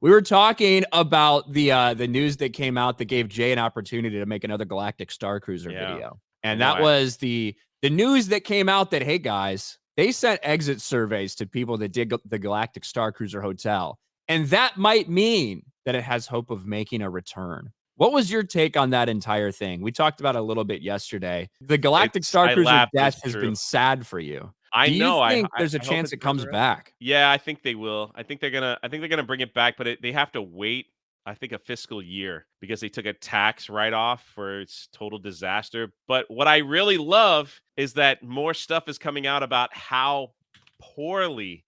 We were talking about the news that came out that gave Jay an opportunity to make another Galactic Starcruiser video. And that was the news that came out that, hey, guys, they sent exit surveys to people that did the Galactic Starcruiser Hotel. And that might mean that it has hope of making a return. What was your take on that entire thing? We talked about it a little bit yesterday. The Galactic Starcruiser death has been sad for you. I Do you know. think there's a I hope chance it's it comes resurrected. back? Yeah, I think they will. I think they're gonna bring it back, but they have to wait. I think a fiscal year because they took a tax write off for its total disaster. But what I really love is that more stuff is coming out about how poorly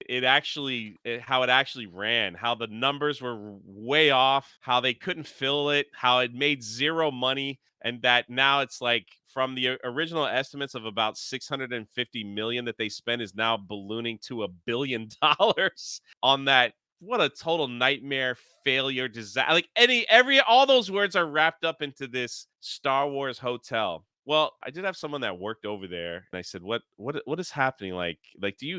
how it actually ran, how the numbers were way off, how they couldn't fill it, how it made zero money, and that now it's like from the original estimates of about 650 million that they spent is now ballooning to $1 billion on that. What a total nightmare, failure, disaster. Like all those words are wrapped up into this Star Wars hotel. Well, I did have someone that worked over there, and I said, what is happening? Like,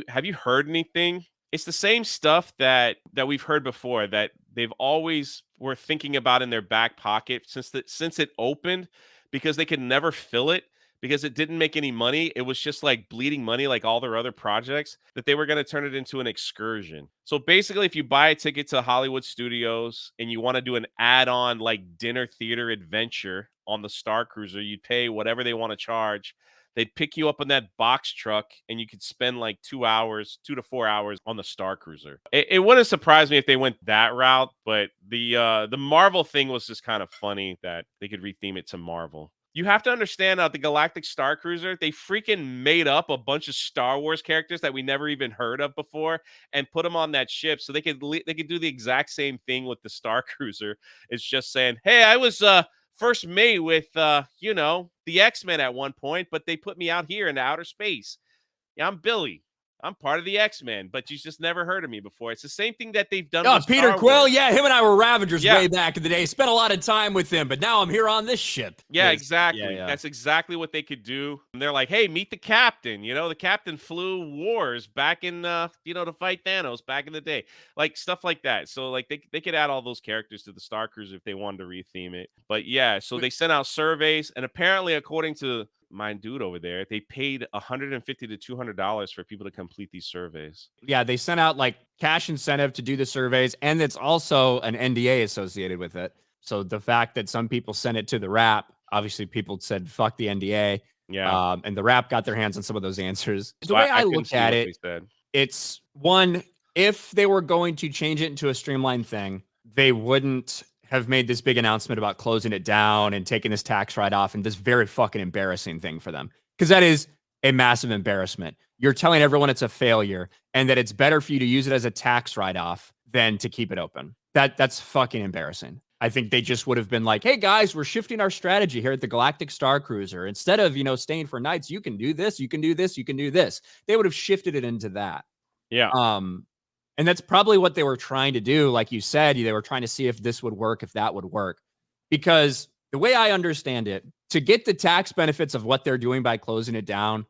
have you heard anything? It's the same stuff that we've heard before, that they've always were thinking about in their back pocket since it opened, because they could never fill it because it didn't make any money. It was just like bleeding money, like all their other projects, that they were going to turn it into an excursion. So basically, if you buy a ticket to Hollywood Studios and you want to do an add-on like dinner theater adventure on the Star Cruiser, you'd pay whatever they want to charge. They'd pick you up in that box truck and you could spend like 2 to 4 hours on the Star Cruiser. It wouldn't surprise me if they went that route, but the Marvel thing was just kind of funny that they could retheme it to Marvel. You have to understand that the Galactic Starcruiser, they freaking made up a bunch of Star Wars characters that we never even heard of before and put them on that ship so they could do the exact same thing with the Starcruiser. It's just saying, "Hey, I was first mate with the X-Men at one point, but they put me out here in outer space. Yeah, I'm Billy. I'm part of the X-Men, but you just never heard of me before." It's the same thing that they've done with Peter Star Quill, Wars. yeah, him and I were Ravagers way back in the day. Spent a lot of time with him, but now I'm here on this ship. Yeah, exactly. That's exactly what they could do. And they're like, "Hey, meet the captain. The captain flew wars back in to fight Thanos back in the day." Like stuff like that. So like they could add all those characters to the Star Cruiser if they wanted to retheme it. But yeah, so they sent out surveys, and apparently, according to my dude over there, they paid $150 to $200 for people to complete these surveys. Yeah, they sent out like cash incentive to do the surveys, and it's also an NDA associated with it. So the fact that some people sent it to the Wrap, obviously people said fuck the NDA. Yeah. And the Wrap got their hands on some of those answers. The So way I couldn't look see at what it, they said. it's one, if they were going to change it into a streamlined thing, they wouldn't have made this big announcement about closing it down and taking this tax write-off and this very fucking embarrassing thing for them. Because that is a massive embarrassment. You're telling everyone it's a failure and that it's better for you to use it as a tax write-off than to keep it open. That's fucking embarrassing. I think they just would have been like, "Hey guys, we're shifting our strategy here at the Galactic Starcruiser. Instead of, staying for nights, you can do this, you can do this, you can do this." They would have shifted it into that. Yeah. And that's probably what they were trying to do. Like you said, they were trying to see if this would work, if that would work. Because the way I understand it, to get the tax benefits of what they're doing by closing it down,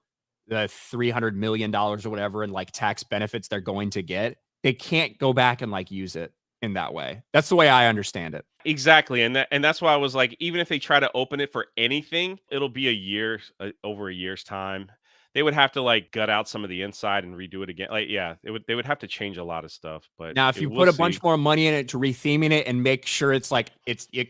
the $300 million or whatever in like tax benefits they're going to get, they can't go back and like use it in that way. That's the way I understand it. Exactly. And that's why I was like, even if they try to open it for anything, it'll be over a year's time. They would have to like gut out some of the inside and redo it again. Like, yeah, they would have to change a lot of stuff. But Now, if you we'll put a see. bunch more money in it to retheming it and make sure it's like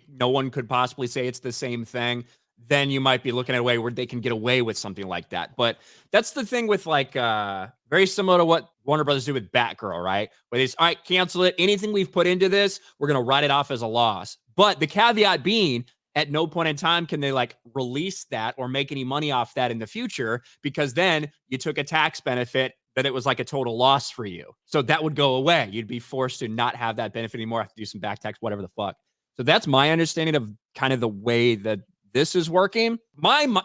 no one could possibly say it's the same thing, then you might be looking at a way where they can get away with something like that. But that's the thing with like very similar to what Warner Brothers did with Batgirl, right? Where they say, "All right, cancel it. Anything we've put into this, we're gonna write it off as a loss." But the caveat being, at no point in time can they like release that or make any money off that in the future, because then you took a tax benefit that it was like a total loss for you. So that would go away. You'd be forced to not have that benefit anymore, have to do some back tax, whatever the fuck. So that's my understanding of kind of the way that this is working.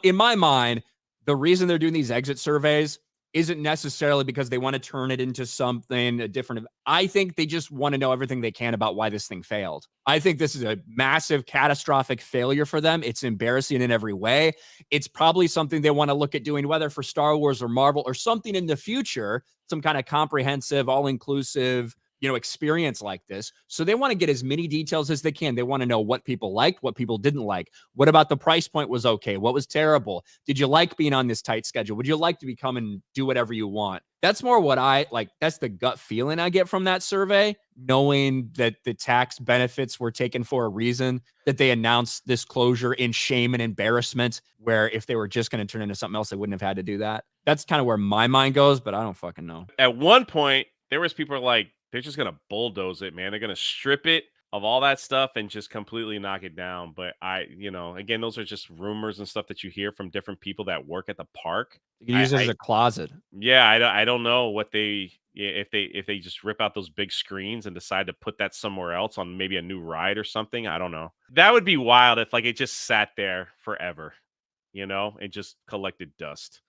In my mind, the reason they're doing these exit surveys isn't necessarily because they want to turn it into something different. I think they just want to know everything they can about why this thing failed. I think this is a massive, catastrophic failure for them. It's embarrassing in every way. It's probably something they want to look at doing, whether for Star Wars or Marvel or something in the future, some kind of comprehensive, all-inclusive experience like this. So they want to get as many details as they can. They want to know what people liked, what people didn't like. What about the price point was okay? What was terrible? Did you like being on this tight schedule? Would you like to become and do whatever you want? That's more what I like. That's the gut feeling I get from that survey, knowing that the tax benefits were taken for a reason, that they announced this closure in shame and embarrassment, where if they were just going to turn into something else, they wouldn't have had to do that. That's kind of where my mind goes, but I don't fucking know. At one point, there was people like, they're just gonna bulldoze it, man. They're gonna strip it of all that stuff and just completely knock it down. But again, those are just rumors and stuff that you hear from different people that work at the park. You can use it as I a closet. Yeah, I don't know what they yeah, if they just rip out those big screens and decide to put that somewhere else on maybe a new ride or something. I don't know. That would be wild if like it just sat there forever, and just collected dust.